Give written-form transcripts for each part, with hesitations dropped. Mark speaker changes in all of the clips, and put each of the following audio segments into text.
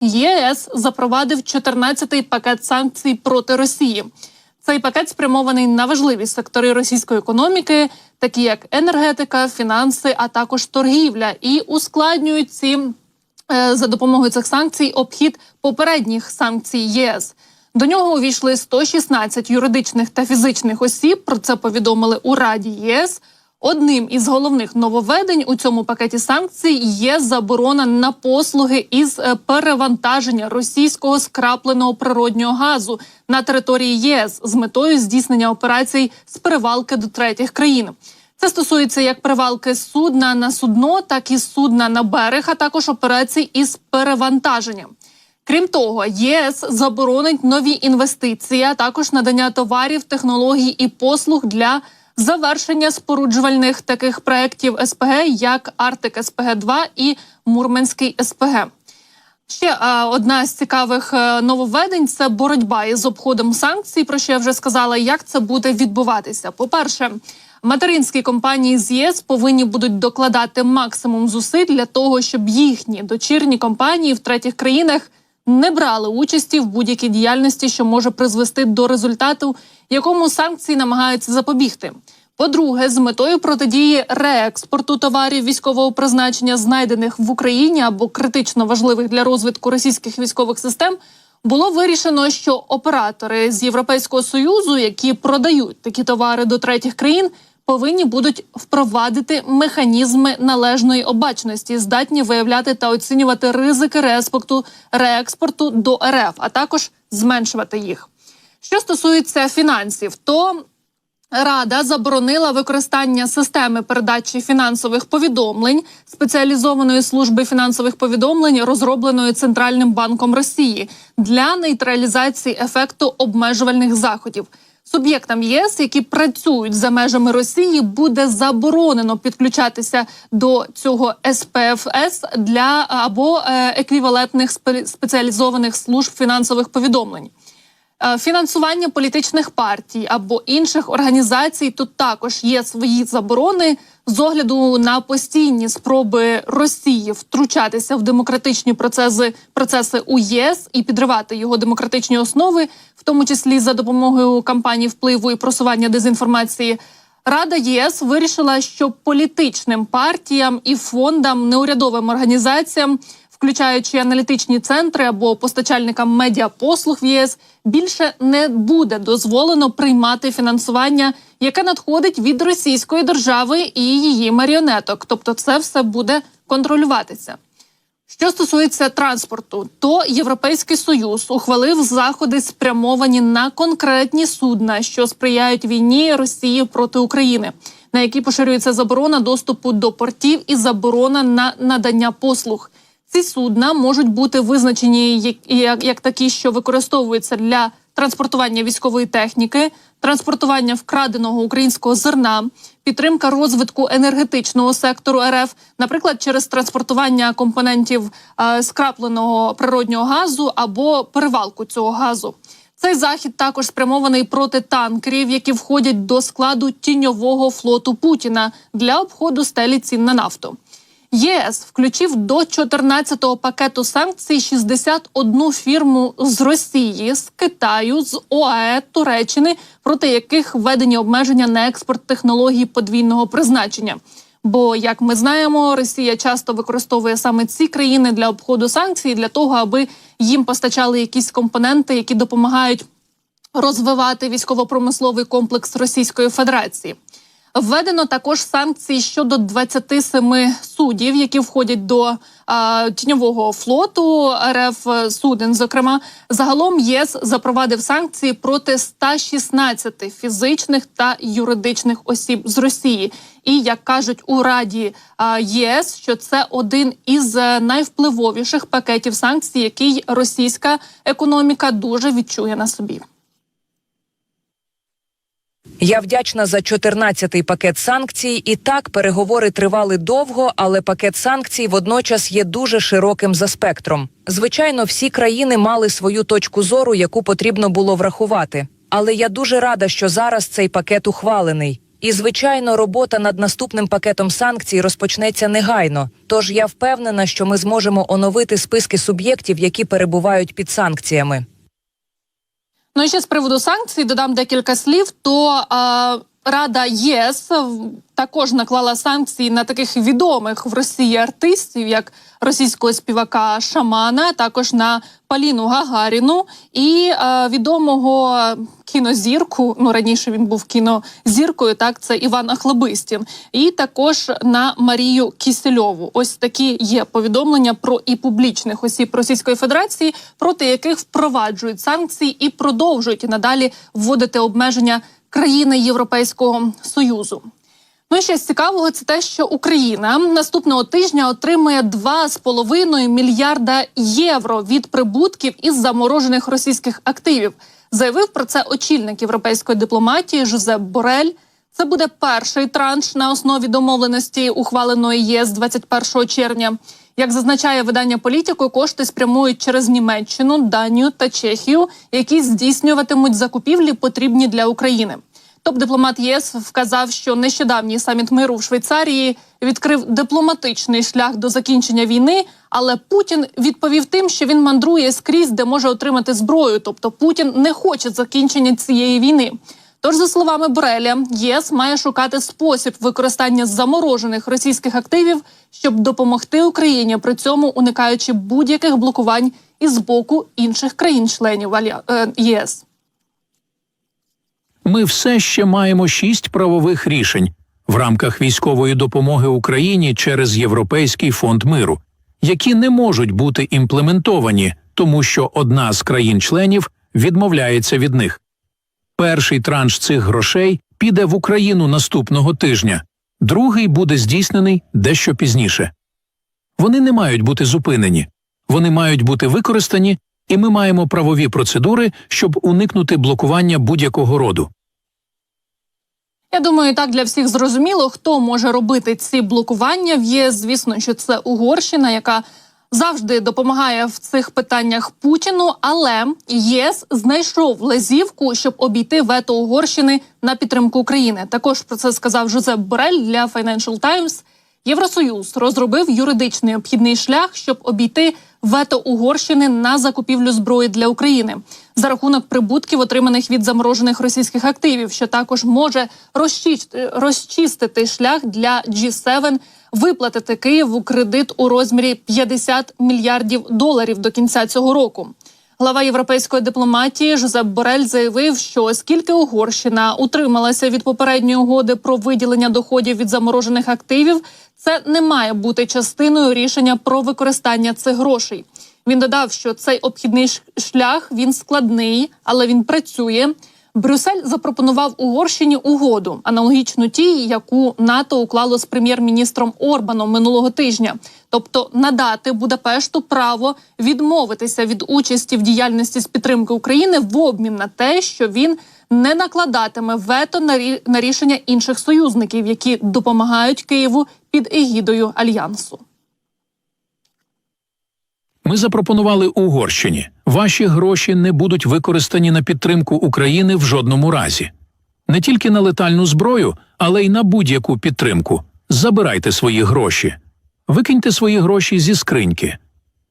Speaker 1: ЄС запровадив 14-й пакет санкцій проти Росії. Цей пакет спрямований на важливі сектори російської економіки, такі як енергетика, фінанси, а також торгівля, і ускладнюють за допомогою цих санкцій обхід попередніх санкцій ЄС. До нього увійшли 116 юридичних та фізичних осіб, про це повідомили у Раді ЄС. Одним із головних нововведень у цьому пакеті санкцій є заборона на послуги із перевантаження російського скрапленого природнього газу на території ЄС з метою здійснення операцій з перевалки до третіх країн. Це стосується як перевалки з судна на судно, так і з судна на берег, а також операцій із перевантаженням. Крім того, ЄС заборонить нові інвестиції, а також надання товарів, технологій і послуг для завершення споруджувальних таких проєктів СПГ, як Арктик СПГ-2 і Мурманський СПГ. Ще одна з цікавих нововведень – це боротьба із обходом санкцій, про що я вже сказала, як це буде відбуватися. По-перше, материнські компанії з ЄС повинні будуть докладати максимум зусиль для того, щоб їхні дочірні компанії в третіх країнах не брали участі в будь-якій діяльності, що може призвести до результату, якому санкції намагаються запобігти. По-друге, з метою протидії реекспорту товарів військового призначення, знайдених в Україні або критично важливих для розвитку російських військових систем, було вирішено, що оператори з Європейського Союзу, які продають такі товари до третіх країн, повинні будуть впровадити механізми належної обачності, здатні виявляти та оцінювати ризики реекспорту до РФ, а також зменшувати їх. Що стосується фінансів, то Рада заборонила використання системи передачі фінансових повідомлень спеціалізованої служби фінансових повідомлень, розробленої Центральним банком Росії, для нейтралізації ефекту обмежувальних заходів. Суб'єктам ЄС, які працюють за межами Росії, буде заборонено підключатися до цього СПФС або еквівалентних спеціалізованих служб фінансових повідомлень. Фінансування політичних партій або інших організацій, тут також є свої заборони з огляду на постійні спроби Росії втручатися в демократичні процеси у ЄС і підривати його демократичні основи, в тому числі за допомогою кампаній впливу і просування дезінформації. Рада ЄС вирішила, що політичним партіям і фондам, неурядовим організаціям, включаючи аналітичні центри або постачальникам медіапослуг в ЄС, більше не буде дозволено приймати фінансування, яке надходить від російської держави і її маріонеток. Тобто це все буде контролюватися. Що стосується транспорту, то Європейський Союз ухвалив заходи, спрямовані на конкретні судна, що сприяють війні Росії проти України, на які поширюється заборона доступу до портів і заборона на надання послуг. Ці судна можуть бути визначені як такі, що використовуються для транспортування військової техніки, транспортування вкраденого українського зерна, підтримка розвитку енергетичного сектору РФ, наприклад, через транспортування компонентів скрапленого природнього газу або перевалку цього газу. Цей захід також спрямований проти танкерів, які входять до складу тіньового флоту Путіна для обходу стелі цін на нафту. ЄС включив до 14-го пакету санкцій 61 фірму з Росії, з Китаю, з ОАЕ, Туреччини, проти яких введені обмеження на експорт технологій подвійного призначення. Бо, як ми знаємо, Росія часто використовує саме ці країни для обходу санкцій, для того, аби їм постачали якісь компоненти, які допомагають розвивати військово-промисловий комплекс Російської Федерації. Введено також санкції щодо 27 судів, які входять до тіньового флоту РФ суден. Зокрема, загалом ЄС запровадив санкції проти 116 фізичних та юридичних осіб з Росії. І, як кажуть у Раді ЄС, що це один із найвпливовіших пакетів санкцій, який російська економіка дуже відчує на собі.
Speaker 2: Я вдячна за 14-й пакет санкцій. І так, переговори тривали довго, але пакет санкцій водночас є дуже широким за спектром. Звичайно, всі країни мали свою точку зору, яку потрібно було врахувати. Але я дуже рада, що зараз цей пакет ухвалений. І, звичайно, робота над наступним пакетом санкцій розпочнеться негайно. Тож я впевнена, що ми зможемо оновити списки суб'єктів, які перебувають під санкціями.
Speaker 1: Ну і ще з приводу санкцій додам декілька слів. Рада ЄС також наклала санкції на таких відомих в Росії артистів, як російського співака Шамана, також на Поліну Гагаріну і відомого кінозірку, ну раніше він був кінозіркою, так, це Іван Охлобистін, і також на Марію Кісельову. Ось такі є повідомлення про і публічних осіб Російської Федерації, проти яких впроваджують санкції і продовжують і надалі вводити обмеження країни Європейського Союзу. Ну і ще з цікавого – це те, що Україна наступного тижня отримує 2,5 мільярда євро від прибутків із заморожених російських активів. Заявив про це очільник європейської дипломатії Жозеп Борель. Це буде перший транш на основі домовленості, ухваленої ЄС 21 червня. Як зазначає видання «Політико», кошти спрямують через Німеччину, Данію та Чехію, які здійснюватимуть закупівлі, потрібні для України. Топ-дипломат ЄС вказав, що нещодавній саміт миру в Швейцарії відкрив дипломатичний шлях до закінчення війни, але Путін відповів тим, що він мандрує скрізь, де може отримати зброю, тобто Путін не хоче закінчення цієї війни. Тож, за словами Бореля, ЄС має шукати спосіб використання заморожених російських активів, щоб допомогти Україні, при цьому уникаючи будь-яких блокувань із боку інших країн-членів ЄС.
Speaker 3: Ми все ще маємо 6 правових рішень в рамках військової допомоги Україні через Європейський фонд миру, які не можуть бути імплементовані, тому що одна з країн-членів відмовляється від них. Перший транш цих грошей піде в Україну наступного тижня, другий буде здійснений дещо пізніше. Вони не мають бути зупинені, вони мають бути використані, і ми маємо правові процедури, щоб уникнути блокування будь-якого роду.
Speaker 1: Я думаю, так для всіх зрозуміло, хто може робити ці блокування в ЄС. Звісно, що це Угорщина, яка завжди допомагає в цих питаннях Путіну, але ЄС знайшов лазівку, щоб обійти вето Угорщини на підтримку України. Також про це сказав Жозеп Борель для Financial Times. Євросоюз розробив юридичний обхідний шлях, щоб обійти вето Угорщини на закупівлю зброї для України за рахунок прибутків, отриманих від заморожених російських активів, що також може розчистити шлях для G7 виплатити Києву кредит у розмірі 50 мільярдів доларів до кінця цього року. Глава європейської дипломатії Жозеп Борель заявив, що оскільки Угорщина утрималася від попередньої угоди про виділення доходів від заморожених активів, це не має бути частиною рішення про використання цих грошей. Він додав, що цей обхідний шлях, він складний, але він працює. Брюссель запропонував Угорщині угоду, аналогічну тій, яку НАТО уклало з прем'єр-міністром Орбаном минулого тижня. Тобто надати Будапешту право відмовитися від участі в діяльності з підтримки України в обмін на те, що він не накладатиме вето на рішення інших союзників, які допомагають Києву під егідою Альянсу.
Speaker 3: Ми запропонували Угорщині. Ваші гроші не будуть використані на підтримку України в жодному разі. Не тільки на летальну зброю, але й на будь-яку підтримку. Забирайте свої гроші. Викиньте свої гроші зі скриньки.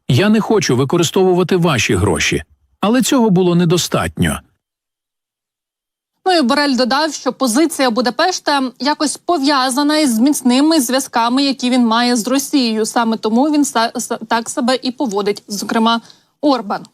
Speaker 3: Я не хочу використовувати ваші гроші. Але цього було недостатньо.
Speaker 1: Ну і Борель додав, що позиція Будапешта якось пов'язана із міцними зв'язками, які він має з Росією. Саме тому він так себе і поводить, зокрема Орбан.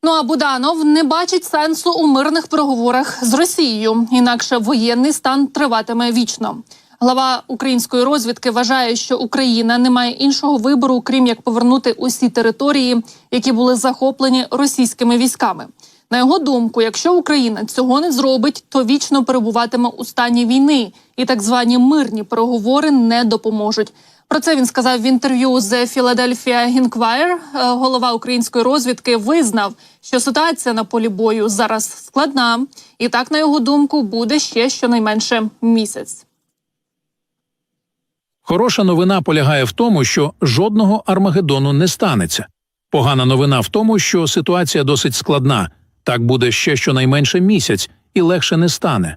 Speaker 1: Ну а Буданов не бачить сенсу у мирних переговорах з Росією, інакше воєнний стан триватиме вічно. Глава української розвідки вважає, що Україна не має іншого вибору, крім як повернути усі території, які були захоплені російськими військами. На його думку, якщо Україна цього не зробить, то вічно перебуватиме у стані війни, і так звані мирні переговори не допоможуть. Про це він сказав в інтерв'ю з Philadelphia Inquirer. Голова української розвідки визнав, що ситуація на полі бою зараз складна, і так, на його думку, буде ще щонайменше місяць.
Speaker 3: Хороша новина полягає в тому, що жодного Армагеддону не станеться. Погана новина в тому, що ситуація досить складна. Так буде ще щонайменше місяць, і легше не стане.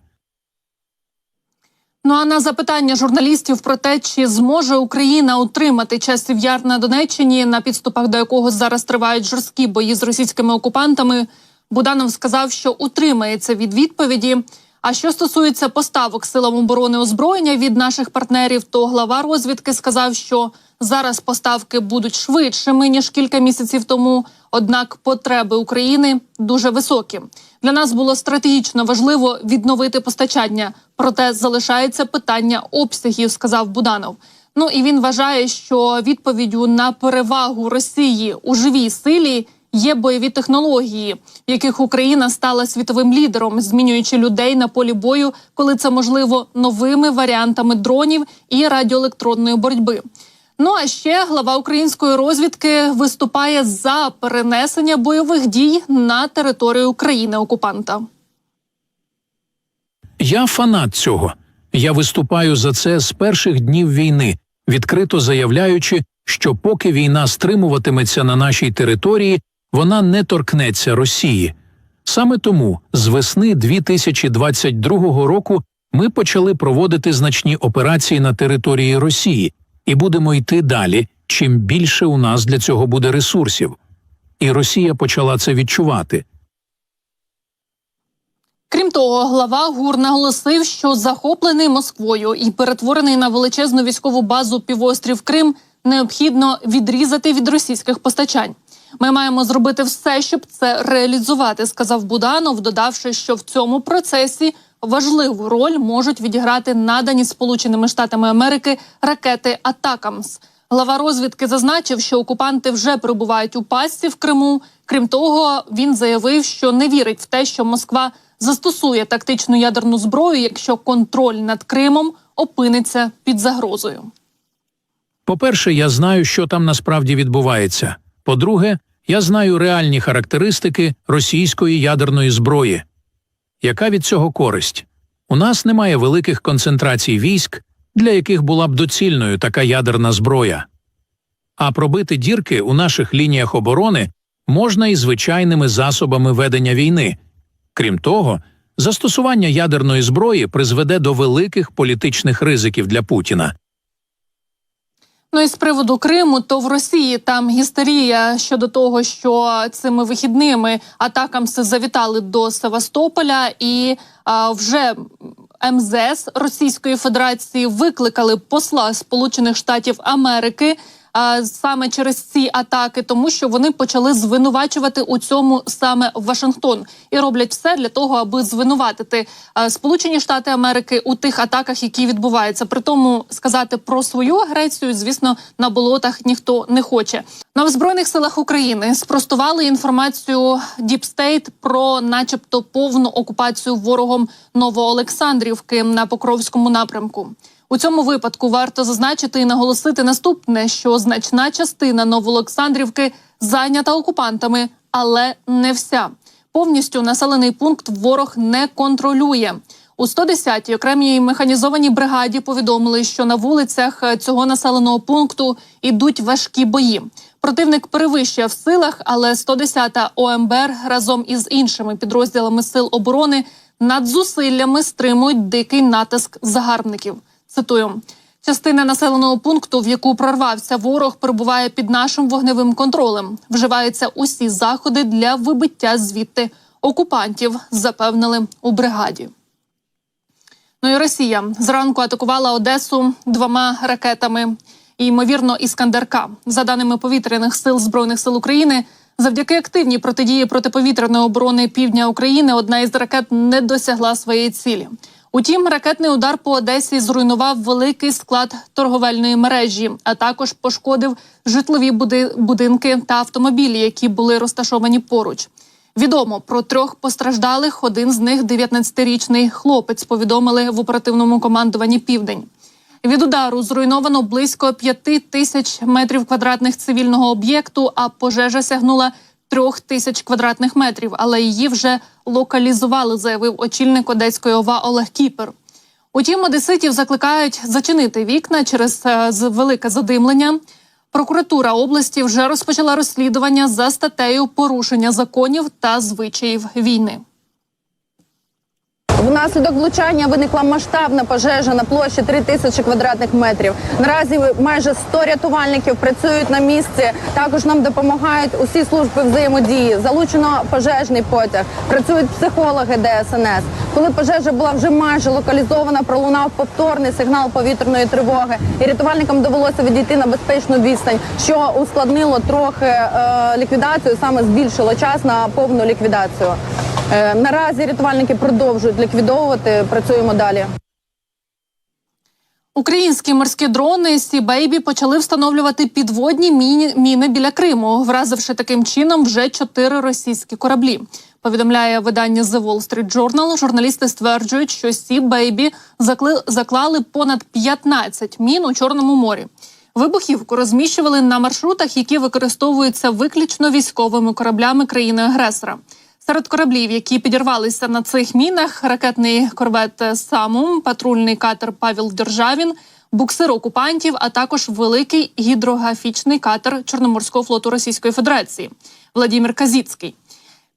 Speaker 1: Ну а на запитання журналістів про те, чи зможе Україна утримати часів Яр на Донеччині, на підступах до якого зараз тривають жорсткі бої з російськими окупантами, Буданов сказав, що утримається від відповіді. А що стосується поставок силам оборони озброєння від наших партнерів, то глава розвідки сказав, що зараз поставки будуть швидшими, ніж кілька місяців тому, однак потреби України дуже високі. Для нас було стратегічно важливо відновити постачання, проте залишається питання обсягів, сказав Буданов. Ну і він вважає, що відповіддю на перевагу Росії у живій силі є бойові технології, в яких Україна стала світовим лідером, змінюючи людей на полі бою, коли це можливо, новими варіантами дронів і радіоелектронної боротьби. Ну а ще глава української розвідки виступає за перенесення бойових дій на територію країни-окупанта.
Speaker 3: Я фанат цього. Я виступаю за це з перших днів війни, відкрито заявляючи, що поки війна стримуватиметься на нашій території, вона не торкнеться Росії. Саме тому з весни 2022 року ми почали проводити значні операції на території Росії і будемо йти далі, чим більше у нас для цього буде ресурсів. І Росія почала це відчувати.
Speaker 1: Крім того, глава ГУР наголосив, що захоплений Москвою і перетворений на величезну військову базу півострів Крим необхідно відрізати від російських постачань. Ми маємо зробити все, щоб це реалізувати, сказав Буданов, додавши, що в цьому процесі важливу роль можуть відіграти надані Сполученими Штатами Америки ракети «Атакамс». Глава розвідки зазначив, що окупанти вже перебувають у пастці в Криму. Крім того, він заявив, що не вірить в те, що Москва застосує тактичну ядерну зброю, якщо контроль над Кримом опиниться під загрозою.
Speaker 3: По-перше, я знаю, що там насправді відбувається. По-друге, я знаю реальні характеристики російської ядерної зброї. Яка від цього користь? У нас немає великих концентрацій військ, для яких була б доцільною така ядерна зброя. А пробити дірки у наших лініях оборони можна і звичайними засобами ведення війни. Крім того, застосування ядерної зброї призведе до великих політичних ризиків для Путіна.
Speaker 1: Ну і з приводу Криму, то в Росії там гістерія щодо того, що цими вихідними атакамси завітали до Севастополя і вже МЗС Російської Федерації викликали посла Сполучених Штатів Америки саме через ці атаки, тому що вони почали звинувачувати у цьому саме Вашингтон. І роблять все для того, аби звинуватити Сполучені Штати Америки у тих атаках, які відбуваються. При тому сказати про свою агресію, звісно, на болотах ніхто не хоче. На Збройних силах України спростували інформацію Deep State про начебто повну окупацію ворогом Новоолександрівки на Покровському напрямку. У цьому випадку варто зазначити і наголосити наступне, що значна частина Новоолександрівки зайнята окупантами, але не вся. Повністю населений пункт ворог не контролює. У 110-й окремій механізованій бригаді повідомили, що на вулицях цього населеного пункту ідуть важкі бої. Противник перевищує в силах, але 110-та ОМБР разом із іншими підрозділами сил оборони над зусиллями стримують дикий натиск загарбників. Цитую: «Частина населеного пункту, в яку прорвався ворог, перебуває під нашим вогневим контролем. Вживаються усі заходи для вибиття звідти окупантів», запевнили у бригаді. Ну і Росія зранку атакувала Одесу 2 ракетами, і, ймовірно, «Іскандер-К». За даними повітряних сил Збройних сил України, завдяки активній протидії протиповітряної оборони півдня України одна із ракет не досягла своєї цілі. Утім, ракетний удар по Одесі зруйнував великий склад торговельної мережі, а також пошкодив житлові будинки та автомобілі, які були розташовані поруч. Відомо про 3 постраждалих, один з них 19-річний хлопець, повідомили в оперативному командуванні «Південь». Від удару зруйновано близько 5000 метрів квадратних цивільного об'єкту, а пожежа сягнула 3000 квадратних метрів, але її вже локалізували, заявив очільник Одеської ОВА Олег Кіпер. Утім, одеситів закликають зачинити вікна через велике задимлення. Прокуратура області вже розпочала розслідування за статтею «Порушення законів та звичаїв війни».
Speaker 4: Внаслідок влучання виникла масштабна пожежа на площі 3000 квадратних метрів. Наразі майже 100 рятувальників працюють на місці. Також нам допомагають усі служби взаємодії. Залучено пожежний потяг, працюють психологи ДСНС. Коли пожежа була вже майже локалізована, пролунав повторний сигнал повітряної тривоги. І рятувальникам довелося відійти на безпечну відстань, що ускладнило трохи ліквідацію, саме збільшило час на повну ліквідацію. Наразі рятувальники продовжують ліквідовувати, працюємо далі.
Speaker 1: Українські морські дрони Sea Baby почали встановлювати підводні міни біля Криму, вразивши таким чином вже 4 російські кораблі. Повідомляє видання The Wall Street Journal. Журналісти стверджують, що Sea Baby заклали понад 15 мін у Чорному морі. Вибухівку розміщували на маршрутах, які використовуються виключно військовими кораблями країни-агресора. Серед кораблів, які підірвалися на цих мінах, ракетний корвет «Самум», патрульний катер «Павел Державін», буксир окупантів, а також великий гідрографічний катер Чорноморського флоту Російської Федерації Владимир Казіцький.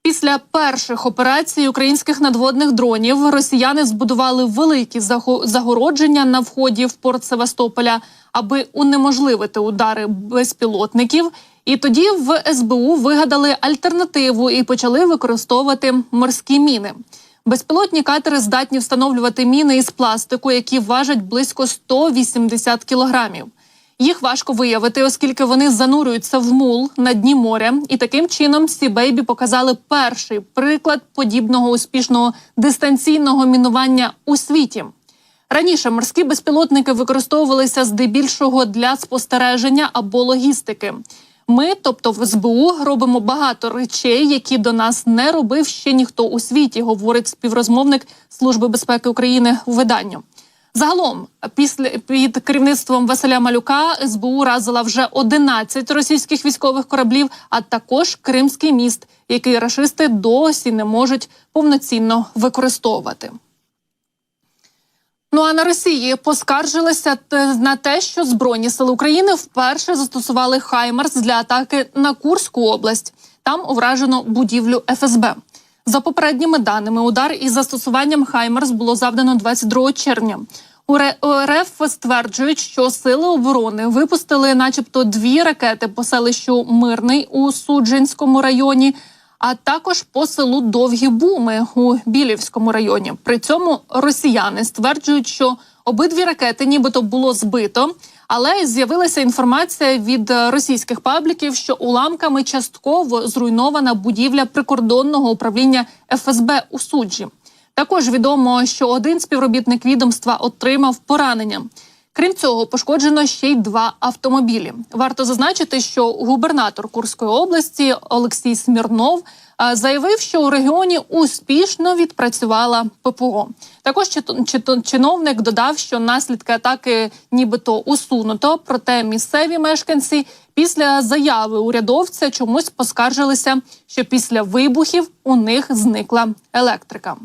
Speaker 1: Після перших операцій українських надводних дронів росіяни збудували великі загородження на вході в порт Севастополя, аби унеможливити удари безпілотників. І тоді в СБУ вигадали альтернативу і почали використовувати морські міни. Безпілотні катери здатні встановлювати міни із пластику, які важать близько 180 кілограмів. Їх важко виявити, оскільки вони занурюються в мул на дні моря. І таким чином Sea Baby показали перший приклад подібного успішного дистанційного мінування у світі. Раніше морські безпілотники використовувалися здебільшого для спостереження або логістики. Ми, тобто в СБУ, робимо багато речей, які до нас не робив ще ніхто у світі, говорить співрозмовник Служби безпеки України у виданню. Загалом, під керівництвом Василя Малюка СБУ разила вже 11 російських військових кораблів, а також Кримський міст, який рашисти досі не можуть повноцінно використовувати. Ну а на Росії поскаржилися на те, що Збройні сили України вперше застосували «Хаймарс» для атаки на Курську область. Там вражено будівлю ФСБ. За попередніми даними, удар із застосуванням «Хаймарс» було завдано 22 червня. У РФ стверджують, що сили оборони випустили начебто 2 ракети по селищу Мирний у Судженському районі, а також по селу Довгі Буми у Білівському районі. При цьому росіяни стверджують, що обидві ракети нібито було збито, але з'явилася інформація від російських пабліків, що уламками частково зруйнована будівля прикордонного управління ФСБ у Суджі. Також відомо, що один співробітник відомства отримав поранення. Крім цього, пошкоджено ще й 2 автомобілі. Варто зазначити, що губернатор Курської області Олексій Смірнов заявив, що у регіоні успішно відпрацювала ППО. Також чиновник додав, що наслідки атаки нібито усунуто, проте місцеві мешканці після заяви урядовця чомусь поскаржилися, що після вибухів у них зникла електрика.